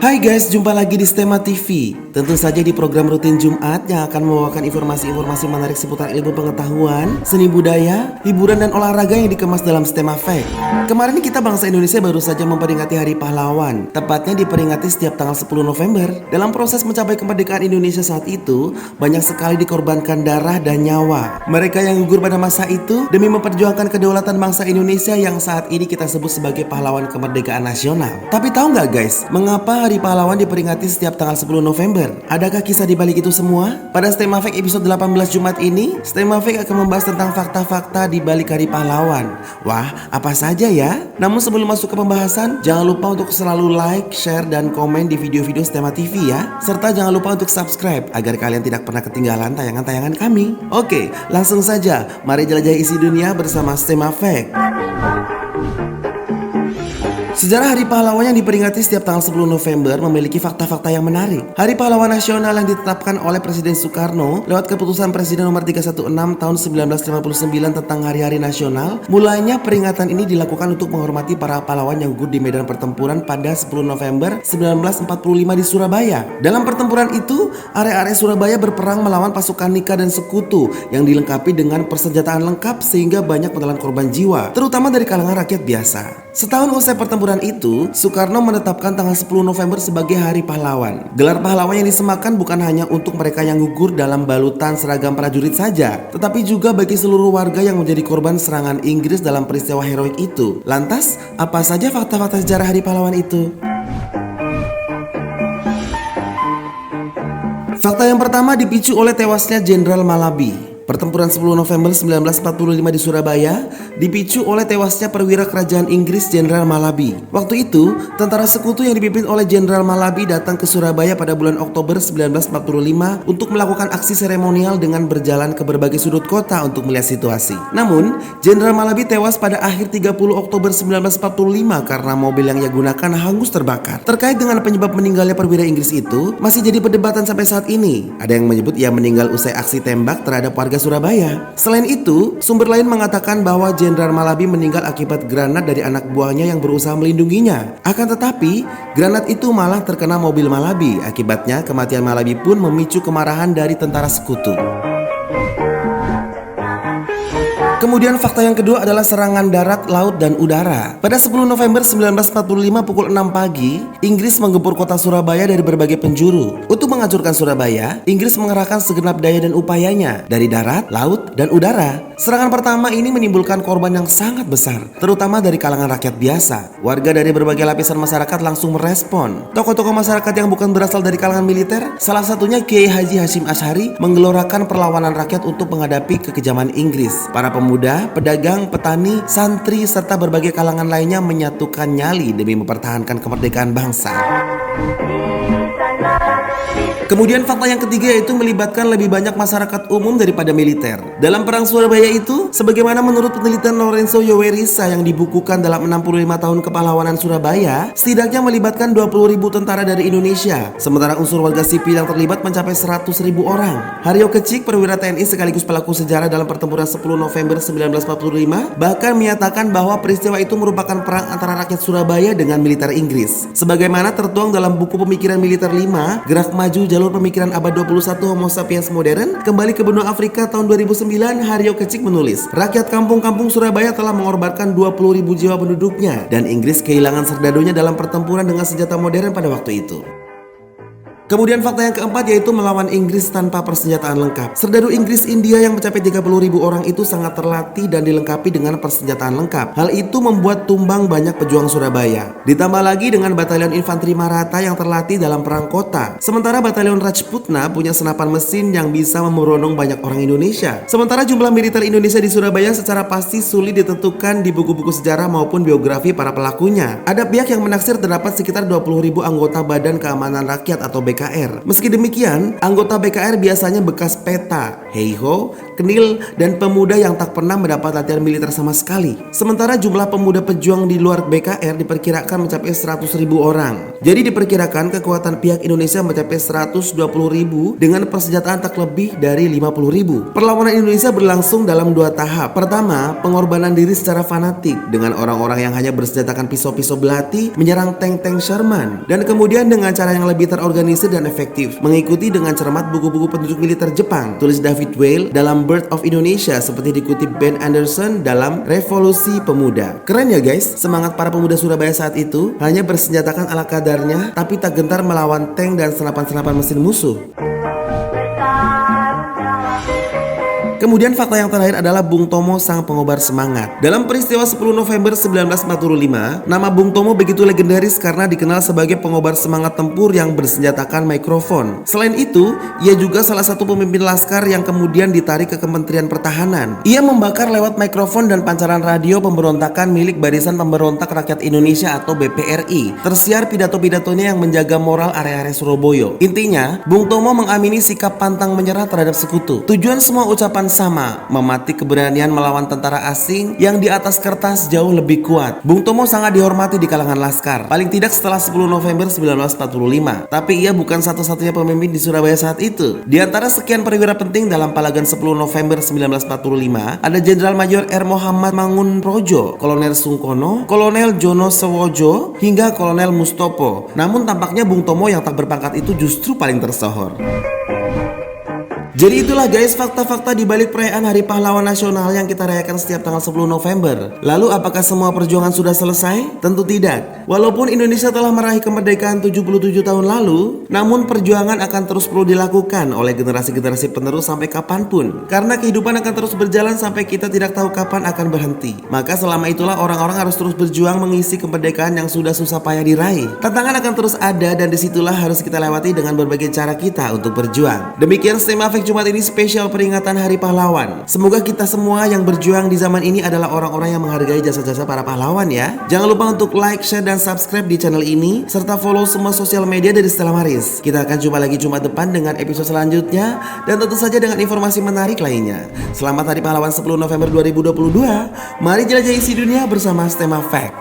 Hai guys, jumpa lagi di Stema TV. Tentu saja di program rutin Jumat yang akan membawakan informasi-informasi menarik seputar ilmu pengetahuan, seni budaya, hiburan dan olahraga yang dikemas dalam Stema Fact. Kemarin kita bangsa Indonesia baru saja memperingati Hari Pahlawan, tepatnya diperingati setiap tanggal 10 November. Dalam proses mencapai kemerdekaan Indonesia saat itu, banyak sekali dikorbankan darah dan nyawa. Mereka yang gugur pada masa itu demi memperjuangkan kedaulatan bangsa Indonesia yang saat ini kita sebut sebagai pahlawan kemerdekaan nasional. Tapi tahu nggak guys, mengapa Hari Pahlawan diperingati setiap tanggal 10 November? Adakah kisah di balik itu semua? Pada Stema Fact episode 18 Jumat ini, Stema Fact akan membahas tentang fakta-fakta di balik Hari Pahlawan. Wah, apa saja ya? Namun sebelum masuk ke pembahasan, jangan lupa untuk selalu like, share, dan komen di video-video Stema TV ya. Serta jangan lupa untuk subscribe agar kalian tidak pernah ketinggalan tayangan-tayangan kami. Oke, langsung saja. Mari jelajahi isi dunia bersama Stema Fact. Sejarah Hari Pahlawan yang diperingati setiap tanggal 10 November memiliki fakta-fakta yang menarik. Hari Pahlawan Nasional yang ditetapkan oleh Presiden Soekarno lewat keputusan Presiden nomor 316 tahun 1959 tentang Hari-Hari Nasional. Mulanya peringatan ini dilakukan untuk menghormati para pahlawan yang gugur di medan pertempuran pada 10 November 1945 di Surabaya. Dalam pertempuran itu, arek-arek Surabaya berperang melawan pasukan Nika dan Sekutu yang dilengkapi dengan persenjataan lengkap sehingga banyak menelan korban jiwa, terutama dari kalangan rakyat biasa. Setahun usai pertempuran itu, Soekarno menetapkan tanggal 10 November sebagai Hari Pahlawan. Gelar pahlawan yang disemakan bukan hanya untuk mereka yang gugur dalam balutan seragam prajurit saja, tetapi juga bagi seluruh warga yang menjadi korban serangan Inggris dalam peristiwa heroik itu. Lantas, apa saja fakta-fakta sejarah Hari Pahlawan itu? Fakta yang pertama dipicu oleh tewasnya Jenderal Malabi. Pertempuran 10 November 1945 di Surabaya dipicu oleh tewasnya perwira kerajaan Inggris Jenderal Malabi. Waktu itu, tentara Sekutu yang dipimpin oleh Jenderal Malabi datang ke Surabaya pada bulan Oktober 1945 untuk melakukan aksi seremonial dengan berjalan ke berbagai sudut kota untuk melihat situasi. Namun, Jenderal Malabi tewas pada akhir 30 Oktober 1945 karena mobil yang ia gunakan hangus terbakar. Terkait dengan penyebab meninggalnya perwira Inggris itu, masih jadi perdebatan sampai saat ini. Ada yang menyebut ia meninggal usai aksi tembak terhadap warga Surabaya. Selain itu, sumber lain mengatakan bahwa Jenderal Malabi meninggal akibat granat dari anak buahnya yang berusaha melindunginya. Akan tetapi, granat itu malah terkena mobil Malabi. Akibatnya, kematian Malabi pun memicu kemarahan dari tentara Sekutu. Kemudian fakta yang kedua adalah serangan darat, laut, dan udara. Pada 10 November 1945 pukul 6 pagi, Inggris menggempur kota Surabaya dari berbagai penjuru. Untuk menghancurkan Surabaya, Inggris mengerahkan segenap daya dan upayanya dari darat, laut, dan udara. Serangan pertama ini menimbulkan korban yang sangat besar, terutama dari kalangan rakyat biasa. Warga dari berbagai lapisan masyarakat langsung merespon. Tokoh-tokoh masyarakat yang bukan berasal dari kalangan militer, salah satunya Kiai Haji Hasyim Asy'ari, menggelorakan perlawanan rakyat untuk menghadapi kekejaman Inggris. Para pemuda, pedagang, petani, santri, serta berbagai kalangan lainnya menyatukan nyali demi mempertahankan kemerdekaan bangsa. Kemudian fakta yang ketiga yaitu melibatkan lebih banyak masyarakat umum daripada militer. Dalam perang Surabaya itu, sebagaimana menurut penelitian Lorenzo Yowerisa yang dibukukan dalam 65 tahun kepahlawanan Surabaya, setidaknya melibatkan 20.000 tentara dari Indonesia. Sementara unsur warga sipil yang terlibat mencapai 100.000 orang. Haryo Kecik, perwira TNI sekaligus pelaku sejarah dalam pertempuran 10 November 1945, bahkan menyatakan bahwa peristiwa itu merupakan perang antara rakyat Surabaya dengan militer Inggris. Sebagaimana tertuang dalam buku pemikiran militer 5, Gerak Maju Jalur Pemikiran Abad 21 Homo Sapiens Modern, kembali ke benua Afrika tahun 2009, Haryo Kecik menulis, rakyat kampung-kampung Surabaya telah mengorbankan 20.000 jiwa penduduknya dan Inggris kehilangan serdadunya dalam pertempuran dengan senjata modern pada waktu itu. Kemudian fakta yang keempat yaitu melawan Inggris tanpa persenjataan lengkap. Serdadu Inggris India yang mencapai 30.000 orang itu sangat terlatih dan dilengkapi dengan persenjataan lengkap. Hal itu membuat tumbang banyak pejuang Surabaya. Ditambah lagi dengan batalion infanteri Maratha yang terlatih dalam perang kota. Sementara batalion Rajputna punya senapan mesin yang bisa memerondong banyak orang Indonesia. Sementara jumlah militer Indonesia di Surabaya secara pasti sulit ditentukan di buku-buku sejarah maupun biografi para pelakunya. Ada pihak yang menaksir terdapat sekitar 20.000 anggota Badan Keamanan Rakyat atau BKR BKR. Meski demikian, anggota BKR biasanya bekas peta, heiho, kenil, dan pemuda yang tak pernah mendapat latihan militer sama sekali. Sementara jumlah pemuda pejuang di luar BKR diperkirakan mencapai 100.000 orang. Jadi diperkirakan kekuatan pihak Indonesia mencapai 120.000 dengan persenjataan tak lebih dari 50.000. Perlawanan Indonesia berlangsung dalam 2 tahap. Pertama, pengorbanan diri secara fanatik dengan orang-orang yang hanya bersenjatakan pisau-pisau belati menyerang tank-tank Sherman, dan kemudian dengan cara yang lebih terorganisir dan efektif, mengikuti dengan cermat buku-buku penduduk militer Jepang, tulis David Weil dalam Birth of Indonesia, seperti dikutip Ben Anderson dalam Revolusi Pemuda. Keren ya guys, semangat para pemuda Surabaya saat itu hanya bersenjatakan ala kadarnya, tapi tak gentar melawan tank dan senapan-senapan mesin musuh. Kemudian fakta yang terakhir adalah Bung Tomo sang pengobar semangat. Dalam peristiwa 10 November 1945, nama Bung Tomo begitu legendaris karena dikenal sebagai pengobar semangat tempur yang bersenjatakan mikrofon. Selain itu, ia juga salah satu pemimpin laskar yang kemudian ditarik ke Kementerian Pertahanan. Ia membakar lewat mikrofon dan pancaran radio pemberontakan milik Barisan Pemberontak Rakyat Indonesia atau BPRI. Tersiar pidato-pidatonya yang menjaga moral area-area Surabaya. Intinya, Bung Tomo mengamini sikap pantang menyerah terhadap sekutu. Tujuan semua ucapan sama, memetik keberanian melawan tentara asing yang di atas kertas jauh lebih kuat. Bung Tomo sangat dihormati di kalangan laskar, paling tidak setelah 10 November 1945. Tapi ia bukan satu-satunya pemimpin di Surabaya saat itu. Di antara sekian perwira penting dalam palagan 10 November 1945, ada Jenderal Mayor R. Muhammad Mangunprojo, Kolonel Sungkono, Kolonel Jono Sewojo, hingga Kolonel Mustopo. Namun tampaknya Bung Tomo yang tak berpangkat itu justru paling tersohor. Jadi itulah guys fakta-fakta di balik perayaan Hari Pahlawan Nasional yang kita rayakan setiap tanggal 10 November. Lalu apakah semua perjuangan sudah selesai? Tentu tidak. Walaupun Indonesia telah meraih kemerdekaan 77 tahun lalu, namun perjuangan akan terus perlu dilakukan oleh generasi-generasi penerus sampai kapanpun. Karena kehidupan akan terus berjalan sampai kita tidak tahu kapan akan berhenti. Maka selama itulah orang-orang harus terus berjuang mengisi kemerdekaan yang sudah susah payah diraih. Tantangan akan terus ada dan disitulah harus kita lewati dengan berbagai cara kita untuk berjuang. Demikian Stem Afek Jumat ini spesial peringatan Hari Pahlawan. Semoga kita semua yang berjuang di zaman ini adalah orang-orang yang menghargai jasa-jasa para pahlawan ya. Jangan lupa untuk like, share, dan subscribe di channel ini, serta follow semua sosial media dari Stella Maris. Kita akan jumpa lagi Jumat depan dengan episode selanjutnya, dan tentu saja dengan informasi menarik lainnya. Selamat Hari Pahlawan 10 November 2022. Mari jelajahi isi dunia bersama Stem Afek.